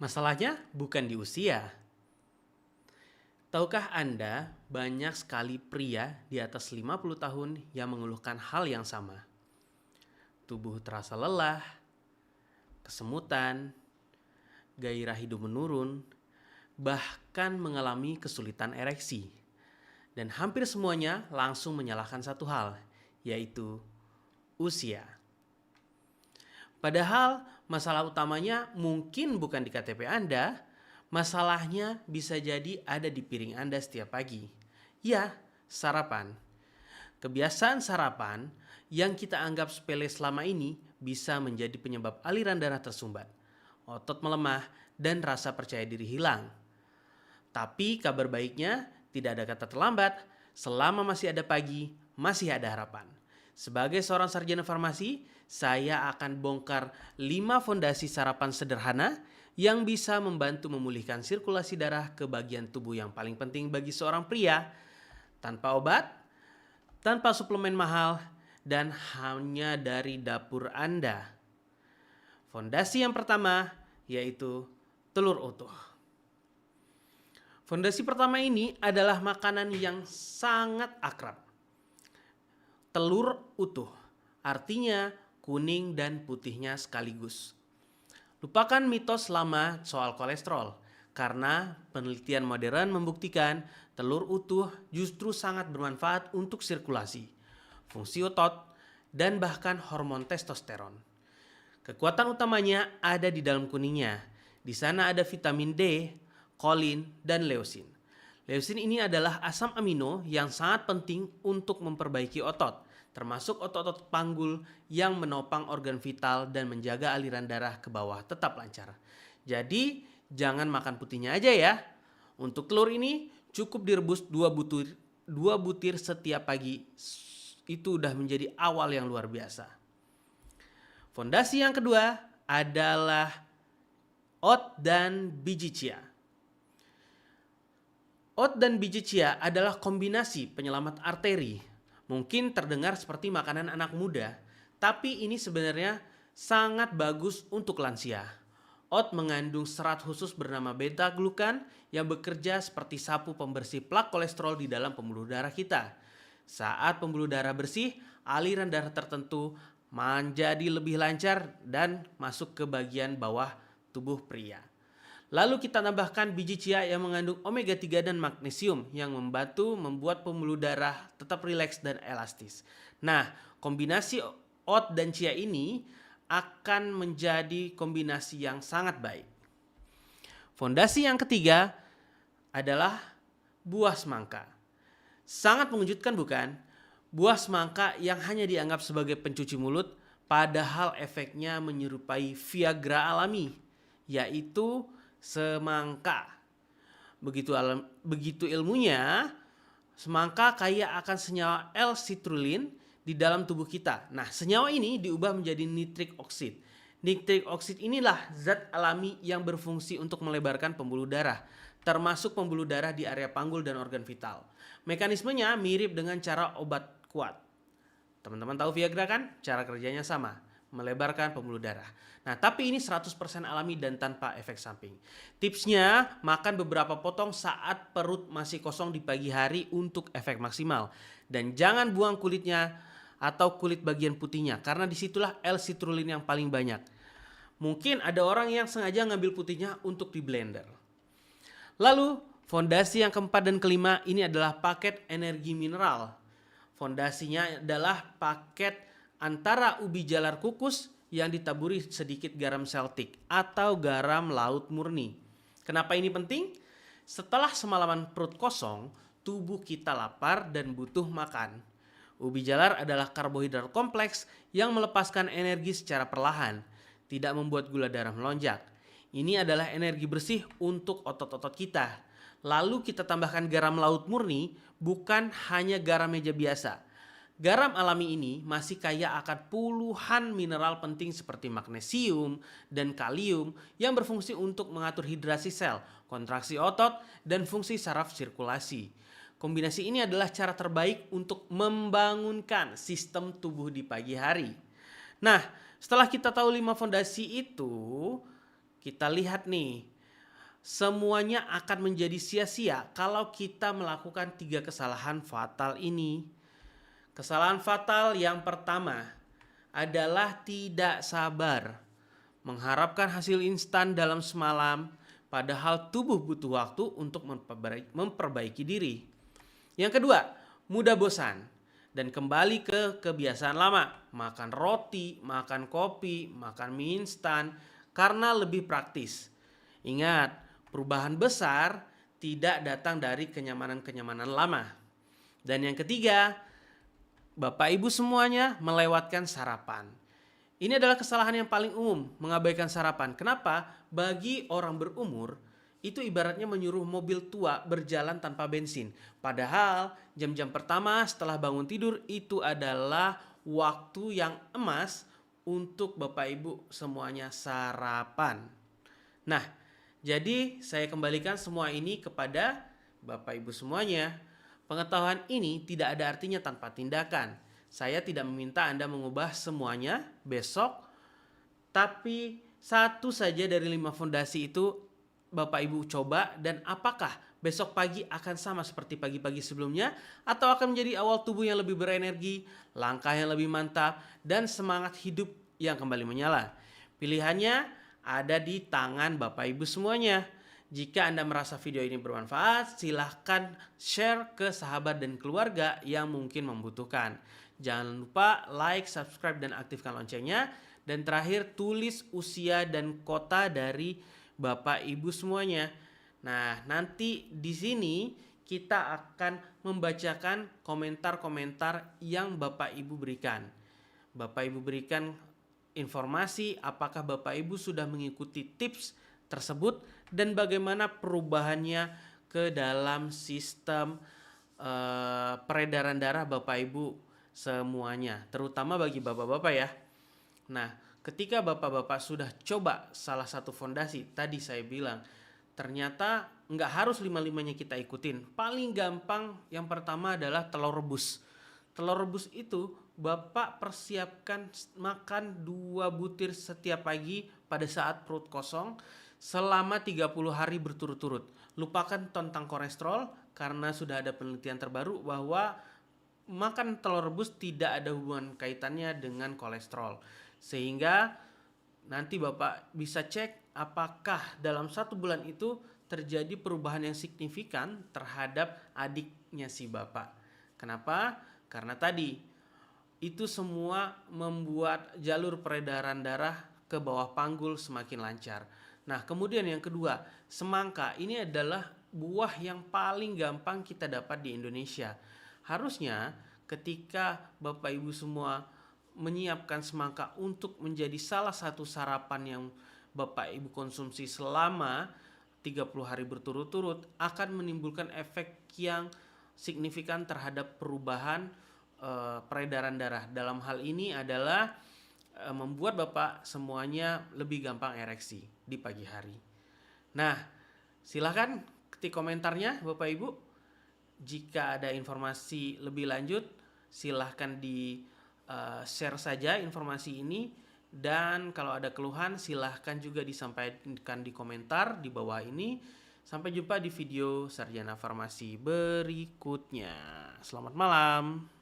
Masalahnya bukan di usia. Tahukah Anda, banyak sekali pria di atas 50 tahun yang mengeluhkan hal yang sama. Tubuh terasa lelah, kesemutan, gairah hidup menurun, bahkan mengalami kesulitan ereksi. Dan hampir semuanya langsung menyalahkan satu hal, yaitu usia. Padahal masalah utamanya mungkin bukan di KTP Anda, masalahnya bisa jadi ada di piring Anda setiap pagi. Ya, sarapan. Kebiasaan sarapan yang kita anggap sepele selama ini bisa menjadi penyebab aliran darah tersumbat, otot melemah, dan rasa percaya diri hilang. Tapi kabar baiknya tidak ada kata terlambat, selama masih ada pagi, masih ada harapan. Sebagai seorang sarjana farmasi, saya akan bongkar 5 fondasi sarapan sederhana yang bisa membantu memulihkan sirkulasi darah ke bagian tubuh yang paling penting bagi seorang pria, tanpa obat, tanpa suplemen mahal, dan hanya dari dapur Anda. Fondasi yang pertama yaitu telur utuh. Fondasi pertama ini adalah makanan yang sangat akrab. Telur utuh, artinya kuning dan putihnya sekaligus. Lupakan mitos lama soal kolesterol, karena penelitian modern membuktikan telur utuh justru sangat bermanfaat untuk sirkulasi, fungsi otot, dan bahkan hormon testosteron. Kekuatan utamanya ada di dalam kuningnya. Di sana ada vitamin D, kolin, dan leusin. Leusin ini adalah asam amino yang sangat penting untuk memperbaiki otot, termasuk otot-otot panggul yang menopang organ vital dan menjaga aliran darah ke bawah tetap lancar. Jadi, jangan makan putihnya aja ya. Untuk telur ini cukup direbus 2 butir setiap pagi. Itu udah menjadi awal yang luar biasa. Fondasi yang kedua adalah oat dan biji chia. Oat dan biji chia adalah kombinasi penyelamat arteri. Mungkin terdengar seperti makanan anak muda, tapi ini sebenarnya sangat bagus untuk lansia. Oat mengandung serat khusus bernama beta-glukan yang bekerja seperti sapu pembersih plak kolesterol di dalam pembuluh darah kita. Saat pembuluh darah bersih, aliran darah tertentu menjadi lebih lancar dan masuk ke bagian bawah tubuh pria. Lalu kita tambahkan biji chia yang mengandung omega 3 dan magnesium yang membantu membuat pembuluh darah tetap rileks dan elastis. Nah, kombinasi oat dan chia ini akan menjadi kombinasi yang sangat baik. Fondasi yang ketiga adalah buah semangka. Sangat mengejutkan bukan? Buah semangka yang hanya dianggap sebagai pencuci mulut, padahal efeknya menyerupai Viagra alami, yaitu semangka. Begitu ilmunya, semangka kaya akan senyawa L-citrulline di dalam tubuh kita. Nah, senyawa ini diubah menjadi nitrik oksid. Nitrik oksid inilah zat alami yang berfungsi untuk melebarkan pembuluh darah, termasuk pembuluh darah di area panggul dan organ vital. Mekanismenya mirip dengan cara obat kuat. Teman-teman tahu Viagra kan? Cara kerjanya sama, melebarkan pembuluh darah. Nah, tapi ini 100% alami dan tanpa efek samping. Tipsnya, makan beberapa potong saat perut masih kosong di pagi hari untuk efek maksimal. Dan jangan buang kulitnya atau kulit bagian putihnya, karena disitulah L-citrulline yang paling banyak. Mungkin ada orang yang sengaja ngambil putihnya untuk di blender. Lalu, fondasi yang keempat dan kelima ini adalah paket energi mineral. Fondasinya adalah paket antara ubi jalar kukus yang ditaburi sedikit garam Celtic atau garam laut murni. Kenapa ini penting? Setelah semalaman perut kosong, tubuh kita lapar dan butuh makan. Ubi jalar adalah karbohidrat kompleks yang melepaskan energi secara perlahan, tidak membuat gula darah melonjak. Ini adalah energi bersih untuk otot-otot kita. Lalu kita tambahkan garam laut murni, bukan hanya garam meja biasa. Garam alami ini masih kaya akan puluhan mineral penting seperti magnesium dan kalium yang berfungsi untuk mengatur hidrasi sel, kontraksi otot, dan fungsi saraf sirkulasi. Kombinasi ini adalah cara terbaik untuk membangunkan sistem tubuh di pagi hari. Nah, setelah kita tahu 5 fondasi itu, kita lihat nih, semuanya akan menjadi sia-sia kalau kita melakukan 3 kesalahan fatal ini. Kesalahan fatal yang pertama adalah tidak sabar, mengharapkan hasil instan dalam semalam, padahal tubuh butuh waktu untuk memperbaiki diri. Yang kedua, mudah bosan dan kembali ke kebiasaan lama, makan roti, makan kopi, makan mie instan karena lebih praktis. Ingat, perubahan besar tidak datang dari kenyamanan-kenyamanan lama. Dan yang ketiga, Bapak Ibu semuanya melewatkan sarapan. Ini adalah kesalahan yang paling umum, mengabaikan sarapan. Kenapa? Bagi orang berumur, itu ibaratnya menyuruh mobil tua berjalan tanpa bensin. Padahal jam-jam pertama setelah bangun tidur itu adalah waktu yang emas untuk Bapak Ibu semuanya sarapan. Nah, jadi saya kembalikan semua ini kepada Bapak Ibu semuanya. Pengetahuan ini tidak ada artinya tanpa tindakan. Saya tidak meminta Anda mengubah semuanya besok, tapi satu saja dari 5 fondasi itu Bapak Ibu coba, dan apakah besok pagi akan sama seperti pagi-pagi sebelumnya atau akan menjadi awal tubuh yang lebih berenergi, langkah yang lebih mantap, dan semangat hidup yang kembali menyala. Pilihannya ada di tangan Bapak Ibu semuanya. Jika Anda merasa video ini bermanfaat, silahkan share ke sahabat dan keluarga yang mungkin membutuhkan. Jangan lupa like, subscribe, dan aktifkan loncengnya. Dan terakhir, tulis usia dan kota dari Bapak Ibu semuanya. Nah, nanti di sini kita akan membacakan komentar-komentar yang Bapak Ibu berikan. Bapak Ibu berikan informasi apakah Bapak Ibu sudah mengikuti tips tersebut dan bagaimana perubahannya ke dalam sistem peredaran darah Bapak Ibu semuanya, terutama bagi bapak-bapak ya. Nah, ketika bapak-bapak sudah coba salah satu fondasi, tadi saya bilang ternyata nggak harus 5-5-nya kita ikutin. Paling gampang yang pertama adalah telur rebus. Telur rebus itu Bapak persiapkan makan 2 butir setiap pagi pada saat perut kosong selama 30 hari berturut-turut. Lupakan tentang kolesterol karena sudah ada penelitian terbaru bahwa makan telur rebus tidak ada hubungan kaitannya dengan kolesterol. Sehingga nanti Bapak bisa cek apakah dalam 1 bulan itu terjadi perubahan yang signifikan terhadap adiknya si Bapak. Kenapa? Karena tadi itu semua membuat jalur peredaran darah ke bawah panggul semakin lancar. Nah, kemudian yang kedua, semangka. Ini adalah buah yang paling gampang kita dapat di Indonesia. Harusnya ketika Bapak Ibu semua menyiapkan semangka untuk menjadi salah satu sarapan yang Bapak Ibu konsumsi selama 30 hari berturut-turut, akan menimbulkan efek yang signifikan terhadap perubahan peredaran darah. Dalam hal ini adalah membuat Bapak semuanya lebih gampang ereksi di pagi hari. Nah, silakan ketik komentarnya Bapak Ibu. Jika ada informasi lebih lanjut, silahkan di share saja informasi ini. Dan kalau ada keluhan, silahkan juga disampaikan di komentar di bawah ini. Sampai jumpa di video Sarjana Farmasi berikutnya. Selamat malam.